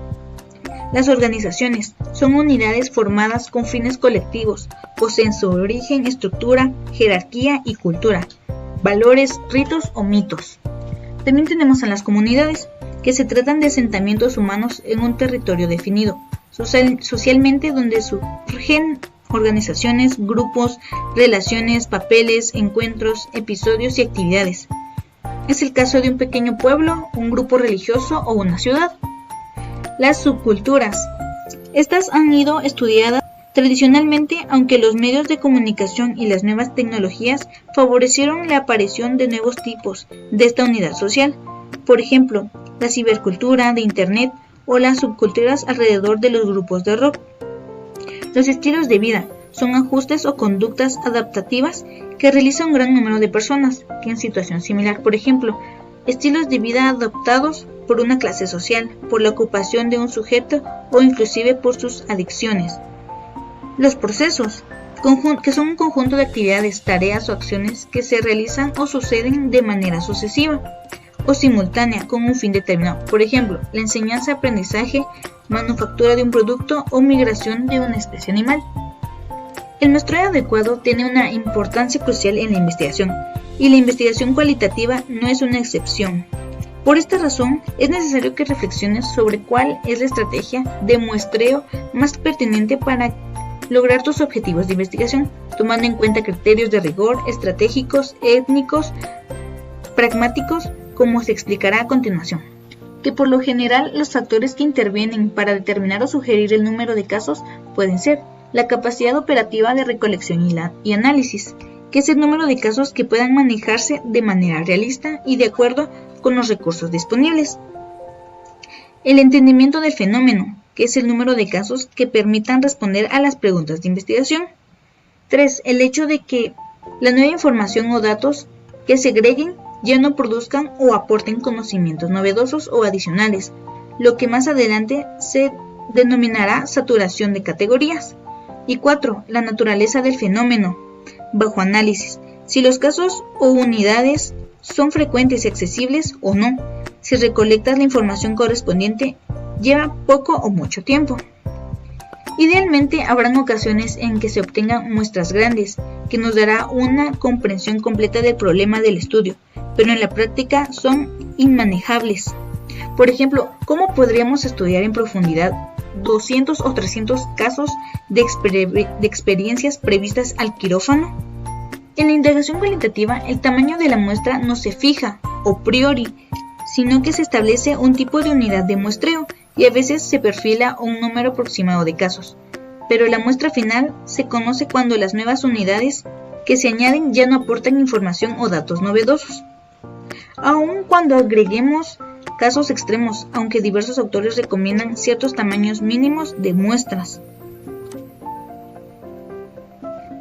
S2: Las organizaciones son unidades formadas con fines colectivos, poseen su origen, estructura, jerarquía y cultura, valores, ritos o mitos. También tenemos a las comunidades, que se tratan de asentamientos humanos en un territorio definido, socialmente donde surgen organizaciones, grupos, relaciones, papeles, encuentros, episodios y actividades. Es el caso de un pequeño pueblo, un grupo religioso o una ciudad. Las subculturas. Estas han ido estudiadas tradicionalmente, aunque los medios de comunicación y las nuevas tecnologías favorecieron la aparición de nuevos tipos de esta unidad social. Por ejemplo, la cibercultura de Internet o las subculturas alrededor de los grupos de rock. Los estilos de vida son ajustes o conductas adaptativas que realiza un gran número de personas que en situación similar. Por ejemplo, estilos de vida adoptados por una clase social, por la ocupación de un sujeto o inclusive por sus adicciones. Los procesos, que son un conjunto de actividades, tareas o acciones que se realizan o suceden de manera sucesiva o simultánea con un fin determinado. Por ejemplo, la enseñanza, aprendizaje, manufactura de un producto o migración de una especie animal. El muestreo adecuado tiene una importancia crucial en la investigación, y la investigación cualitativa no es una excepción. Por esta razón, es necesario que reflexiones sobre cuál es la estrategia de muestreo más pertinente para lograr tus objetivos de investigación, tomando en cuenta criterios de rigor, estratégicos, étnicos, pragmáticos, como se explicará a continuación. Que por lo general los factores que intervienen para determinar o sugerir el número de casos pueden ser la capacidad operativa de recolección y análisis, que es el número de casos que puedan manejarse de manera realista y de acuerdo con los recursos disponibles. El entendimiento del fenómeno, que es el número de casos que permitan responder a las preguntas de investigación. 3. El hecho de que la nueva información o datos que se agreguen ya no produzcan o aporten conocimientos novedosos o adicionales, lo que más adelante se denominará saturación de categorías. Y 4. La naturaleza del fenómeno, bajo análisis, si los casos o unidades son frecuentes y accesibles o no, si recolectas la información correspondiente, lleva poco o mucho tiempo. Idealmente habrán ocasiones en que se obtengan muestras grandes, que nos dará una comprensión completa del problema del estudio, pero en la práctica son inmanejables. Por ejemplo, ¿cómo podríamos estudiar en profundidad 200 o 300 casos de experiencias previstas al quirófano? En la indagación cualitativa, el tamaño de la muestra no se fija, a priori, sino que se establece un tipo de unidad de muestreo y a veces se perfila un número aproximado de casos. Pero la muestra final se conoce cuando las nuevas unidades que se añaden ya no aportan información o datos novedosos. Aun cuando agreguemos casos extremos, aunque diversos autores recomiendan ciertos tamaños mínimos de muestras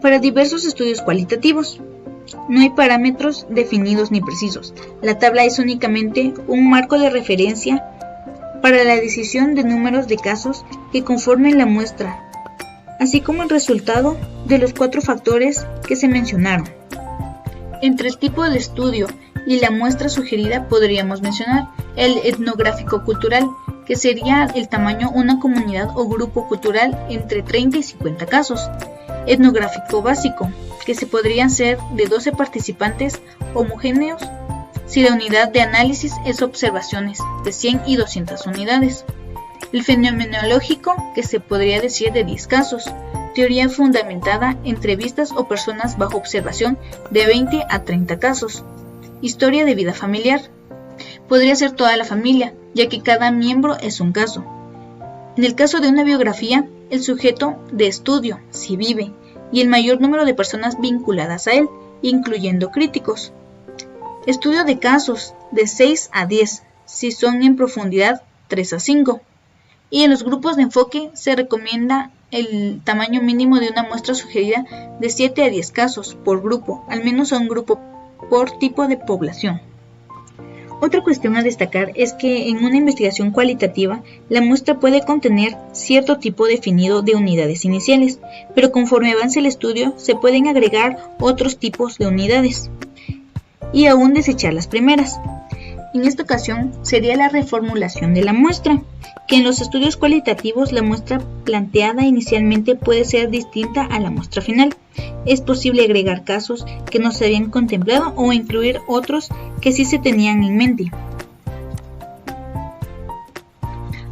S2: para diversos estudios cualitativos. No hay parámetros definidos ni precisos. La tabla es únicamente un marco de referencia para la decisión de números de casos que conformen la muestra, así como el resultado de los 4 factores que se mencionaron. Entre el tipo de estudio y la muestra sugerida podríamos mencionar el etnográfico cultural, que sería el tamaño una comunidad o grupo cultural entre 30 y 50 casos. Etnográfico básico, que se podrían ser de 12 participantes homogéneos si la unidad de análisis es observaciones de 100 y 200 unidades. El fenomenológico, que se podría decir de 10 casos. Teoría fundamentada, entrevistas o personas bajo observación de 20 a 30 casos. Historia de vida familiar. Podría ser toda la familia, ya que cada miembro es un caso. En el caso de una biografía, el sujeto de estudio, si vive, y el mayor número de personas vinculadas a él, incluyendo críticos. Estudio de casos, de 6 a 10, si son en profundidad 3 a 5. Y en los grupos de enfoque se recomienda el tamaño mínimo de una muestra sugerida de 7 a 10 casos por grupo, al menos a un grupo por tipo de población. Otra cuestión a destacar es que en una investigación cualitativa, la muestra puede contener cierto tipo definido de unidades iniciales, pero conforme avance el estudio se pueden agregar otros tipos de unidades y aún desechar las primeras. En esta ocasión sería la reformulación de la muestra, que en los estudios cualitativos la muestra planteada inicialmente puede ser distinta a la muestra final. Es posible agregar casos que no se habían contemplado o incluir otros que sí se tenían en mente.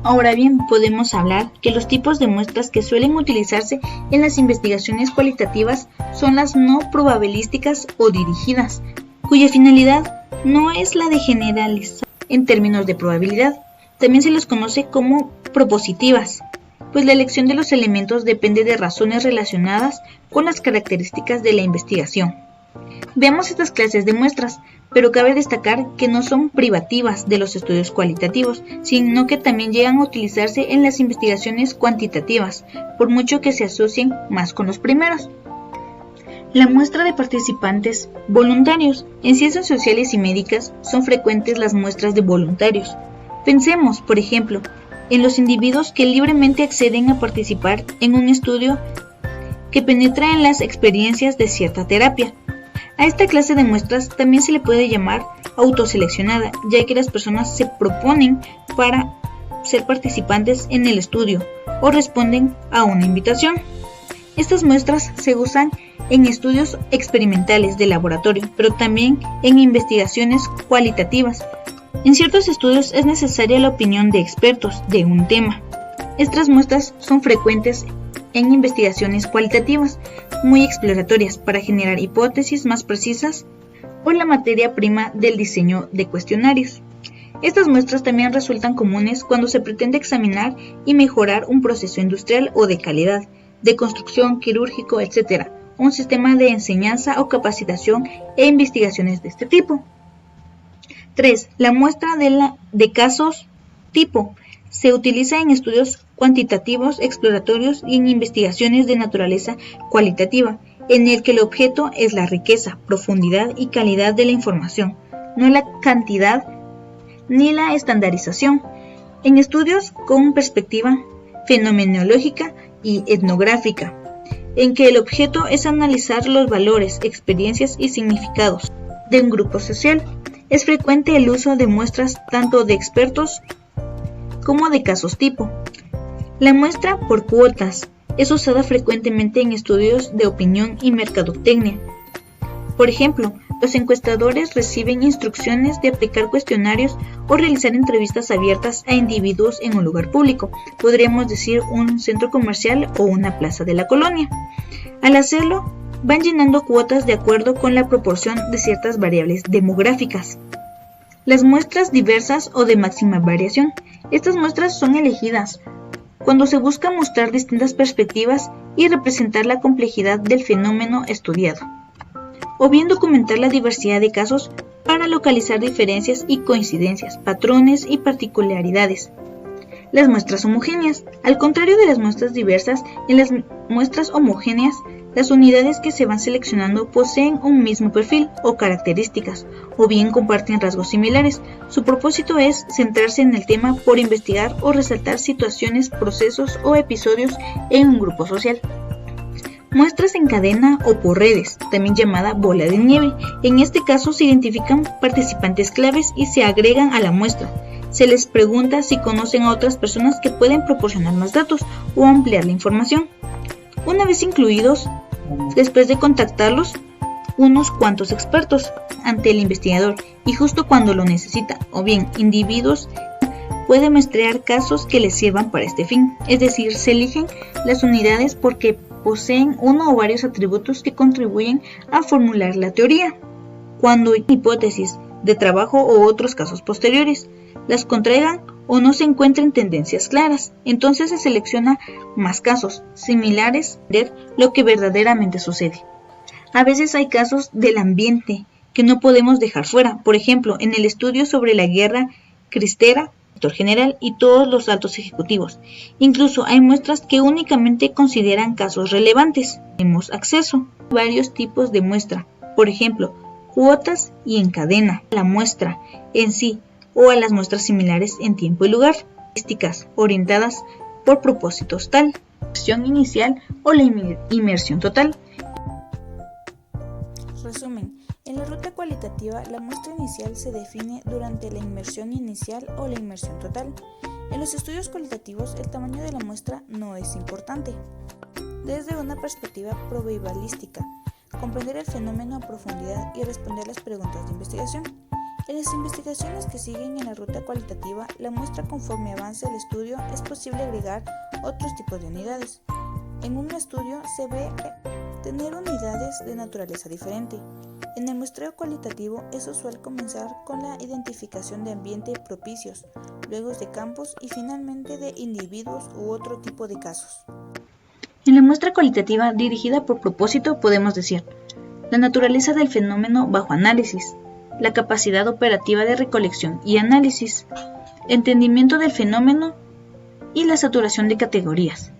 S2: Ahora bien, podemos hablar que los tipos de muestras que suelen utilizarse en las investigaciones cualitativas son las no probabilísticas o dirigidas, cuya finalidad no es la de generalizar en términos de probabilidad. También se les conoce como propositivas, pues la elección de los elementos depende de razones relacionadas con las características de la investigación. Veamos estas clases de muestras, pero cabe destacar que no son privativas de los estudios cualitativos, sino que también llegan a utilizarse en las investigaciones cuantitativas, por mucho que se asocien más con los primeros. La muestra de participantes voluntarios. En ciencias sociales y médicas son frecuentes las muestras de voluntarios. Pensemos, por ejemplo, en los individuos que libremente acceden a participar en un estudio que penetra en las experiencias de cierta terapia. A esta clase de muestras también se le puede llamar autoseleccionada, ya que las personas se proponen para ser participantes en el estudio o responden a una invitación. Estas muestras se usan en estudios experimentales de laboratorio, pero también en investigaciones cualitativas. En ciertos estudios es necesaria la opinión de expertos de un tema. Estas muestras son frecuentes en investigaciones cualitativas, muy exploratorias para generar hipótesis más precisas o la materia prima del diseño de cuestionarios. Estas muestras también resultan comunes cuando se pretende examinar y mejorar un proceso industrial o de calidad, de construcción, quirúrgico, etc., un sistema de enseñanza o capacitación e investigaciones de este tipo. 3. La muestra de casos tipo se utiliza en estudios cuantitativos, exploratorios y en investigaciones de naturaleza cualitativa, en el que el objeto es la riqueza, profundidad y calidad de la información, no la cantidad ni la estandarización. En estudios con perspectiva fenomenológica y etnográfica, en que el objeto es analizar los valores, experiencias y significados de un grupo social. Es frecuente el uso de muestras tanto de expertos como de casos tipo. La muestra por cuotas es usada frecuentemente en estudios de opinión y mercadotecnia. Por ejemplo, los encuestadores reciben instrucciones de aplicar cuestionarios o realizar entrevistas abiertas a individuos en un lugar público, podríamos decir un centro comercial o una plaza de la colonia. Al hacerlo, van llenando cuotas de acuerdo con la proporción de ciertas variables demográficas. Las muestras diversas o de máxima variación. Estas muestras son elegidas cuando se busca mostrar distintas perspectivas y representar la complejidad del fenómeno estudiado, o bien documentar la diversidad de casos para localizar diferencias y coincidencias, patrones y particularidades. Las muestras homogéneas. Al contrario de las muestras diversas, en las muestras homogéneas, las unidades que se van seleccionando poseen un mismo perfil o características, o bien comparten rasgos similares. Su propósito es centrarse en el tema por investigar o resaltar situaciones, procesos o episodios en un grupo social. Muestras en cadena o por redes, también llamada bola de nieve. En este caso se identifican participantes claves y se agregan a la muestra. Se les pregunta si conocen a otras personas que pueden proporcionar más datos o ampliar la información. Una vez incluidos, después de contactarlos, unos cuantos expertos ante el investigador y justo cuando lo necesita, o bien individuos, puede muestrear casos que les sirvan para este fin. Es decir, se eligen las unidades porque poseen uno o varios atributos que contribuyen a formular la teoría. Cuando hay hipótesis de trabajo o otros casos posteriores, las contraigan o no se encuentren tendencias claras, entonces se selecciona más casos similares de lo que verdaderamente sucede. A veces hay casos del ambiente que no podemos dejar fuera, por ejemplo, en el estudio sobre la guerra cristera, el director general y todos los altos ejecutivos. Incluso hay muestras que únicamente consideran casos relevantes. Tenemos acceso a varios tipos de muestra, por ejemplo, cuotas y en cadena, la muestra en sí o a las muestras similares en tiempo y lugar, estadísticas orientadas por propósitos tal, inmersión inicial o la inmersión total.
S3: Resumen. En la ruta cualitativa, la muestra inicial se define durante la inmersión inicial o la inmersión total. En los estudios cualitativos, el tamaño de la muestra no es importante. Desde una perspectiva probabilística, comprender el fenómeno a profundidad y responder las preguntas de investigación. En las investigaciones que siguen en la ruta cualitativa, la muestra conforme avance el estudio es posible agregar otros tipos de unidades. En un estudio se ve tener unidades de naturaleza diferente. En el muestreo cualitativo es usual comenzar con la identificación de ambientes propicios, luego de campos y finalmente de individuos u otro tipo de casos.
S2: En la muestra cualitativa dirigida por propósito podemos decir la naturaleza del fenómeno bajo análisis, la capacidad operativa de recolección y análisis, entendimiento del fenómeno y la saturación de categorías.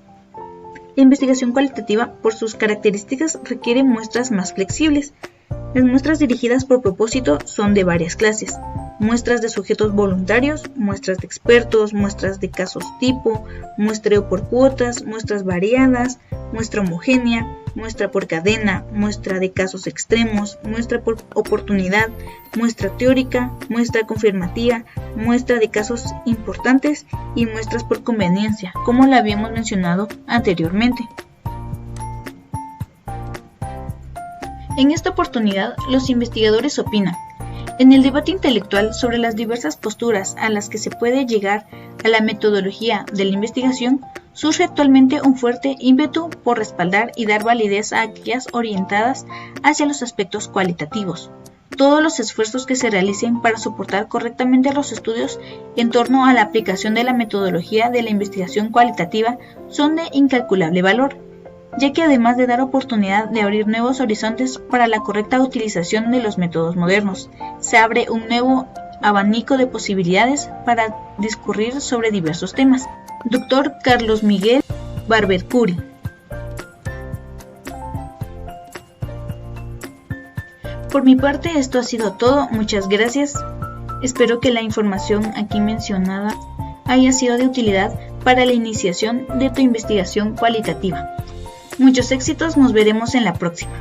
S2: La investigación cualitativa, por sus características, requiere muestras más flexibles. Las muestras dirigidas por propósito son de varias clases: muestras de sujetos voluntarios, muestras de expertos, muestras de casos tipo, muestreo por cuotas, muestras variadas, muestra homogénea, muestra por cadena, muestra de casos extremos, muestra por oportunidad, muestra teórica, muestra confirmativa, muestra de casos importantes y muestras por conveniencia, como lo habíamos mencionado anteriormente. En esta oportunidad, los investigadores opinan en el debate intelectual sobre las diversas posturas a las que se puede llegar a la metodología de la investigación. Surge actualmente un fuerte ímpetu por respaldar y dar validez a aquellas orientadas hacia los aspectos cualitativos. Todos los esfuerzos que se realicen para soportar correctamente los estudios en torno a la aplicación de la metodología de la investigación cualitativa son de incalculable valor, ya que además de dar oportunidad de abrir nuevos horizontes para la correcta utilización de los métodos modernos, se abre un nuevo abanico de posibilidades para discurrir sobre diversos temas. Dr. Carlos Miguel Barbercuri. Por mi parte, esto ha sido todo. Muchas gracias. Espero que la información aquí mencionada haya sido de utilidad para la iniciación de tu investigación cualitativa. Muchos éxitos, nos veremos en la próxima.